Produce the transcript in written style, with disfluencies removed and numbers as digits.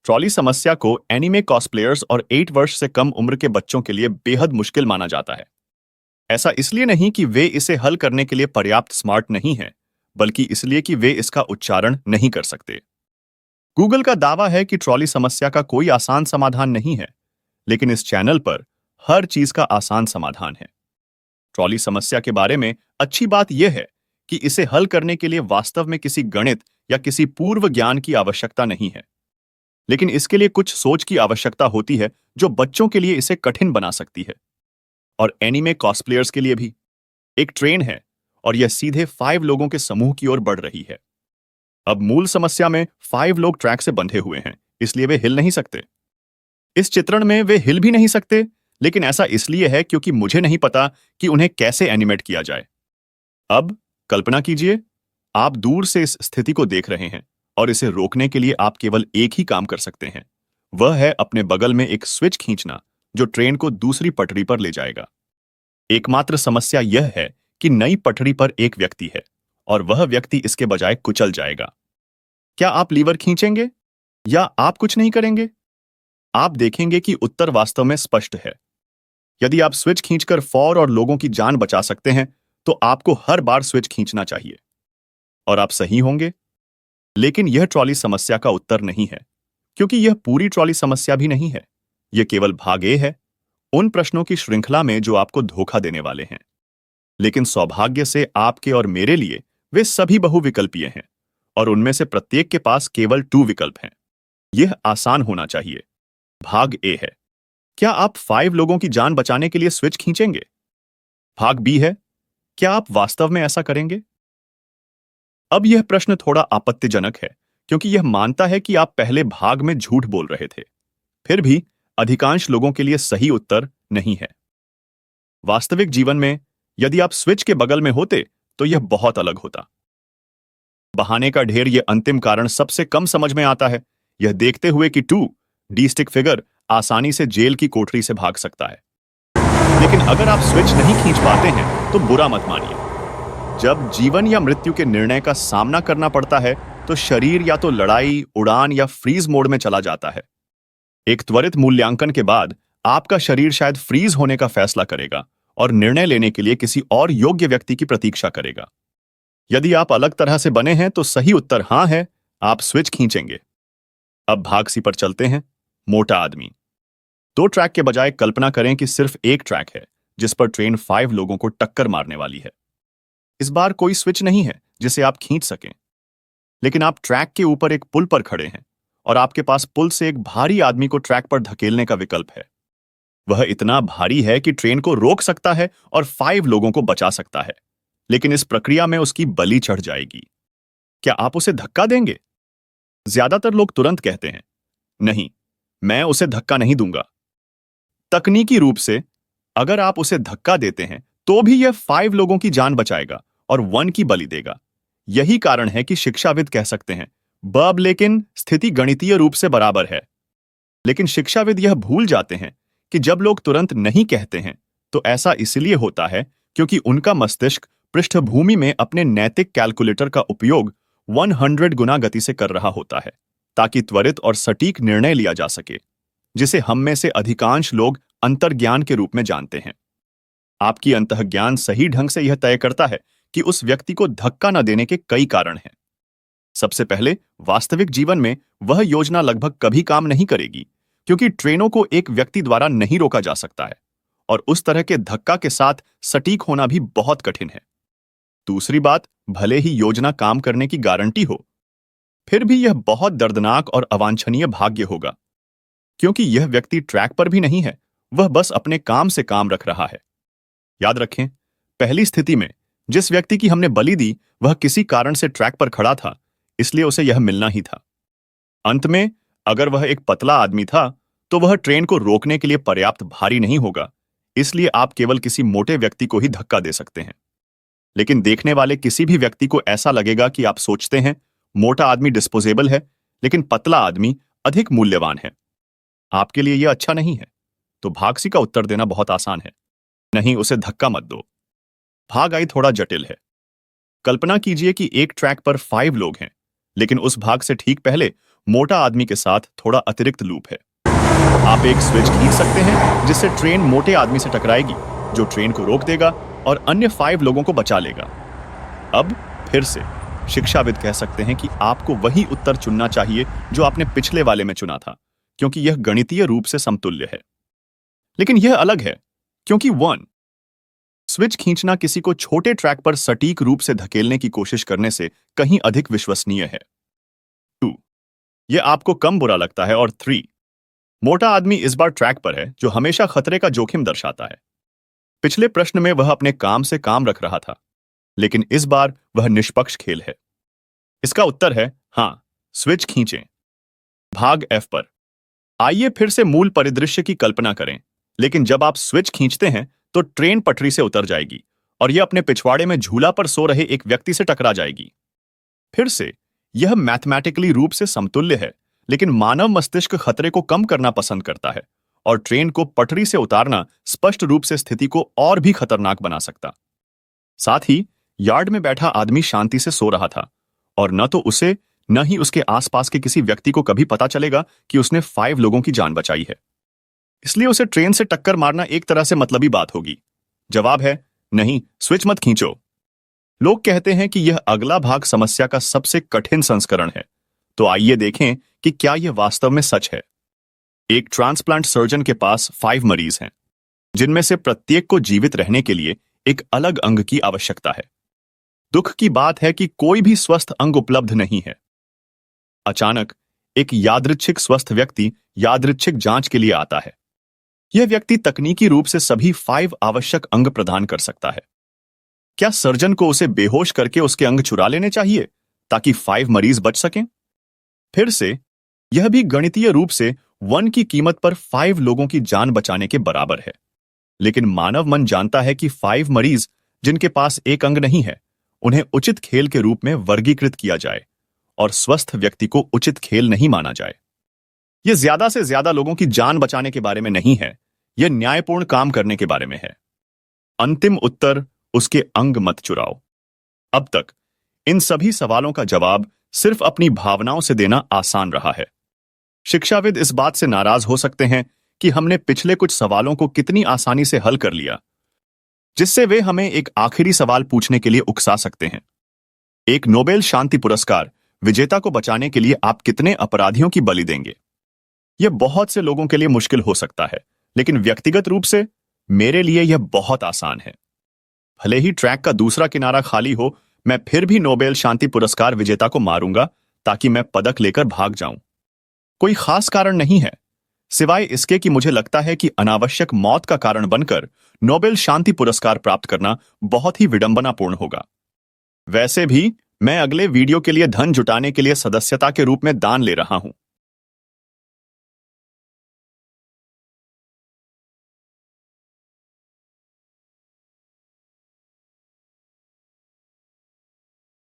Trolley समस्या को anime कॉस्प्लेयर्स और 8 वर्ष से कम उम्र के बच्चों के लिए बेहद मुश्किल माना जाता है। ऐसा इसलिए नहीं कि वे इसे हल करने के लिए पर्याप्त स्मार्ट नहीं हैं, बल्कि इसलिए कि वे इसका उच्चारण नहीं कर सकते। गूगल का दावा है कि ट्रॉली समस्या का कोई आसान समाधान नहीं है, लेकिन इस चैनल पर हर चीज का आसान समाधान है। ट्रॉली समस्या के बारे में अच्छी बात यह है कि इसे हल करने के लिए वास्तव में किसी गणित या किसी पूर्व ज्ञान की आवश्यकता नहीं है, लेकिन इसके लिए कुछ सोच की आवश्यकता होती है जो बच्चों के लिए इसे कठिन बना सकती है। और एनीमे कॉस्प्लेयर्स के लिए भी एक ट्रेन है, और यह सीधे 5 लोगों के समूह की ओर बढ़ रही है। अब मूल समस्या में 5 लोग ट्रैक से बंधे हुए हैं, इसलिए वे हिल नहीं सकते। इस चित्रण में वे हिल भी नहीं सकते, लेकिन ऐसा इसलिए है क्योंकि मुझे नहीं पता कि उन्हें कैसे एनिमेट किया जाए। अब कल्पना कीजिए, आप दूर से इस स्थिति को देख रहे हैं, और इसे रोकने के लिए आप केवल एक ही काम कर सकते हैं। वह है अपने बगल में एक स्विच खींचना जो ट्रेन को दूसरी पटरी पर ले जाएगा। एकमात्र समस्या यह है कि नई पटरी पर एक व्यक्ति है, और वह व्यक्ति इसके बजाय कुचल जाएगा। क्या आप लीवर खींचेंगे या आप कुछ नहीं करेंगे? आप देखेंगे कि उत्तर वास्तव में स्पष्ट है। यदि आप स्विच खींचकर फौर और लोगों की जान बचा सकते हैं, तो आपको हर बार स्विच खींचना चाहिए। और आप सही होंगे। लेकिन यह ट्रॉली समस्या का उत्तर नहीं है, क्योंकि यह पूरी ट्रॉली समस्या भी नहीं है। यह केवल भाग ए है उन प्रश्नों की श्रृंखला में जो आपको धोखा देने वाले हैं। लेकिन सौभाग्य से आपके और मेरे लिए वे सभी बहुविकल्पीय हैं, और उनमें से प्रत्येक के पास केवल 2 विकल्प हैं। यह आसान होना चाहिए। भाग ए है, क्या आप 5 लोगों की जान बचाने के लिए स्विच खींचेंगे? भाग बी है, क्या आप वास्तव में ऐसा करेंगे? अब यह प्रश्न थोड़ा आपत्तिजनक है, क्योंकि यह मानता है कि आप पहले भाग में झूठ बोल रहे थे। फिर भी अधिकांश लोगों के लिए सही उत्तर नहीं है। वास्तविक जीवन में यदि आप स्विच के बगल में होते तो यह बहुत अलग होता। बहाने का ढेर यह अंतिम कारण सबसे कम समझ में आता है, यह देखते हुए कि 2D स्टिक फिगर आसानी से जेल की कोठरी से भाग सकता है। लेकिन अगर आप स्विच नहीं खींच पाते हैं तो बुरा मत मानिए। जब जीवन या मृत्यु के निर्णय का सामना करना पड़ता है, तो शरीर या तो लड़ाई, उड़ान या फ्रीज मोड में चला जाता है। एक त्वरित मूल्यांकन के बाद आपका शरीर शायद फ्रीज होने का फैसला करेगा और निर्णय लेने के लिए किसी और योग्य व्यक्ति की प्रतीक्षा करेगा। यदि आप अलग तरह से बने हैं तो सही उत्तर हां है, आप स्विच खींचेंगे। अब भाग सी पर चलते हैं। मोटा आदमी। 2 ट्रैक के बजाय कल्पना करें कि सिर्फ एक ट्रैक है जिस पर ट्रेन 5 लोगों को टक्कर मारने वाली है। इस बार कोई स्विच नहीं है जिसे आप खींच सकें, लेकिन आप ट्रैक के ऊपर एक पुल पर खड़े हैं, और आपके पास पुल से एक भारी आदमी को ट्रैक पर धकेलने का विकल्प है। वह इतना भारी है कि ट्रेन को रोक सकता है और 5 लोगों को बचा सकता है, लेकिन इस प्रक्रिया में उसकी बलि चढ़ जाएगी। क्या आप उसे धक्का देंगे? ज्यादातर लोग तुरंत कहते हैं, नहीं, मैं उसे धक्का नहीं दूंगा। तकनीकी रूप से अगर आप उसे धक्का देते हैं तो भी यह 5 लोगों की जान बचाएगा और 1 की बलि देगा। यही कारण है कि शिक्षाविद कह सकते हैं, बब लेकिन स्थिति गणितीय रूप से बराबर है। लेकिन शिक्षाविद यह भूल जाते हैं कि जब लोग तुरंत नहीं कहते हैं तो ऐसा इसलिए होता है क्योंकि उनका मस्तिष्क पृष्ठभूमि में अपने नैतिक कैलकुलेटर का उपयोग 100 गुना गति से कर रहा होता है, ताकि त्वरित और सटीक निर्णय लिया जा सके, जिसे हम में से अधिकांश लोग अंतर्ज्ञान के रूप में जानते हैं। आपकी अंतर्ज्ञान सही ढंग से यह तय करता है कि उस व्यक्ति को धक्का न देने के कई कारण हैं। सबसे पहले, वास्तविक जीवन में वह योजना लगभग कभी काम नहीं करेगी, क्योंकि ट्रेनों को एक व्यक्ति द्वारा नहीं रोका जा सकता है, और उस तरह के धक्का के साथ सटीक होना भी बहुत कठिन है। दूसरी बात, भले ही योजना काम करने की गारंटी हो, फिर भी यह बहुत दर्दनाक और अवांछनीय भाग्य होगा, क्योंकि यह व्यक्ति ट्रैक पर भी नहीं है, वह बस अपने काम से काम रख रहा है। याद रखें, पहली स्थिति में जिस व्यक्ति की हमने बलि दी वह किसी कारण से ट्रैक पर खड़ा था, इसलिए उसे यह मिलना ही था। अंत में, अगर वह एक पतला आदमी था तो वह ट्रेन को रोकने के लिए पर्याप्त भारी नहीं होगा, इसलिए आप केवल किसी मोटे व्यक्ति को ही धक्का दे सकते हैं। लेकिन देखने वाले किसी भी व्यक्ति को ऐसा लगेगा कि आप सोचते हैं, मोटा आदमी डिस्पोजेबल है, लेकिन पतला आदमी अधिक मूल्यवान है। आपके लिए यह अच्छा नहीं है, तो भाग सी का उत्तर देना बहुत आसान है, नहीं, उसे धक्का मत दो। भाग आई थोड़ा जटिल है। कल्पना कीजिए कि एक ट्रैक पर 5 लोग हैं, लेकिन उस भाग से ठीक पहले मोटा आदमी के साथ थोड़ा अतिरिक्त लूप है। आप एक स्विच खींच सकते हैं जिससे ट्रेन मोटे आदमी से टकराएगी, जो ट्रेन को रोक देगा और अन्य 5 लोगों को बचा लेगा। अब फिर से शिक्षाविद कह सकते हैं कि आपको वही उत्तर चुनना चाहिए जो आपने पिछले वाले में चुना था, क्योंकि यह गणितीय रूप से समतुल्य है। लेकिन यह अलग है, क्योंकि 1 स्विच खींचना किसी को छोटे ट्रैक पर सटीक रूप से धकेलने की कोशिश करने से कहीं अधिक विश्वसनीय है। 2 यह आपको कम बुरा लगता है। और 3 मोटा आदमी इस बार ट्रैक पर है, जो हमेशा खतरे का जोखिम दर्शाता है। पिछले प्रश्न में वह अपने काम से काम रख रहा था, लेकिन इस बार वह निष्पक्ष खेल है। इसका उत्तर है हां, स्विच खींचें। भाग F पर आइए फिर से मूल परिदृश्य की कल्पना करें, लेकिन जब आप स्विच खींचते हैं तो ट्रेन पटरी से उतर जाएगी और यह अपने पिछवाड़े में झूला पर सो रहे एक व्यक्ति से टकरा जाएगी। फिर से यह मैथमेटिकली रूप से समतुल्य है, लेकिन मानव मस्तिष्क खतरे को कम करना पसंद करता है और ट्रेन को पटरी से उतारना स्पष्ट रूप से स्थिति को और भी खतरनाक बना सकता। साथ ही यार्ड में बैठा आदमी शांति से सो रहा था और न तो उसे न ही उसके आसपास के किसी व्यक्ति को कभी पता चलेगा कि उसने 5 लोगों की जान बचाई है। इसलिए उसे ट्रेन से टक्कर मारना एक तरह से मतलबी बात होगी। जवाब है नहीं, स्विच मत खींचो। लोग कहते हैं कि यह अगला भाग समस्या का सबसे कठिन संस्करण है, तो आइए देखें कि क्या यह वास्तव में सच है। एक ट्रांसप्लांट सर्जन के पास 5 मरीज हैं, जिनमें से प्रत्येक को जीवित रहने के लिए एक अलग अंग की आवश्यकता है। दुख की बात है कि कोई भी स्वस्थ अंग उपलब्ध नहीं है। अचानक एक यादृच्छिक स्वस्थ व्यक्ति यादृच्छिक जांच के लिए आता है। यह व्यक्ति तकनीकी रूप से सभी 5 आवश्यक अंग प्रदान कर सकता है। क्या सर्जन को उसे बेहोश करके उसके अंग चुरा लेने चाहिए ताकि 5 मरीज बच सकें? फिर से यह भी गणितीय रूप से 1 की कीमत पर 5 लोगों की जान बचाने के बराबर है। लेकिन मानव मन जानता है कि 5 मरीज जिनके पास एक अंग नहीं है, उन्हें उचित खेल के रूप में वर्गीकृत किया जाए और स्वस्थ व्यक्ति को उचित खेल नहीं माना जाए। यह ज्यादा से ज्यादा लोगों की जान बचाने के बारे में नहीं है, यह न्यायपूर्ण काम करने के बारे में है। अंतिम उत्तर उसके अंग मत चुराओ। अब तक इन सभी सवालों का जवाब सिर्फ अपनी भावनाओं से देना आसान रहा है। शिक्षाविद इस बात से नाराज हो सकते हैं कि हमने पिछले कुछ सवालों को कितनी आसानी से हल कर लिया, जिससे वे हमें एक आखिरी सवाल पूछने के लिए उकसा सकते हैं। एक नोबेल शांति पुरस्कार विजेता को बचाने के लिए आप कितने अपराधियों की बलि देंगे? यह बहुत से लोगों के लिए मुश्किल हो सकता है, लेकिन व्यक्तिगत रूप से मेरे लिए यह बहुत आसान है। भले ही ट्रैक का दूसरा किनारा खाली हो, मैं फिर भी नोबेल शांति पुरस्कार विजेता को मारूंगा ताकि मैं पदक लेकर भाग जाऊं। कोई खास कारण नहीं है, सिवाय इसके कि मुझे लगता है कि अनावश्यक मौत का कारण बनकर नोबेल शांति पुरस्कार प्राप्त करना बहुत ही विडंबनापूर्ण होगा। वैसे भी मैं अगले वीडियो के लिए धन जुटाने के लिए सदस्यता के रूप में दान ले रहा हूं।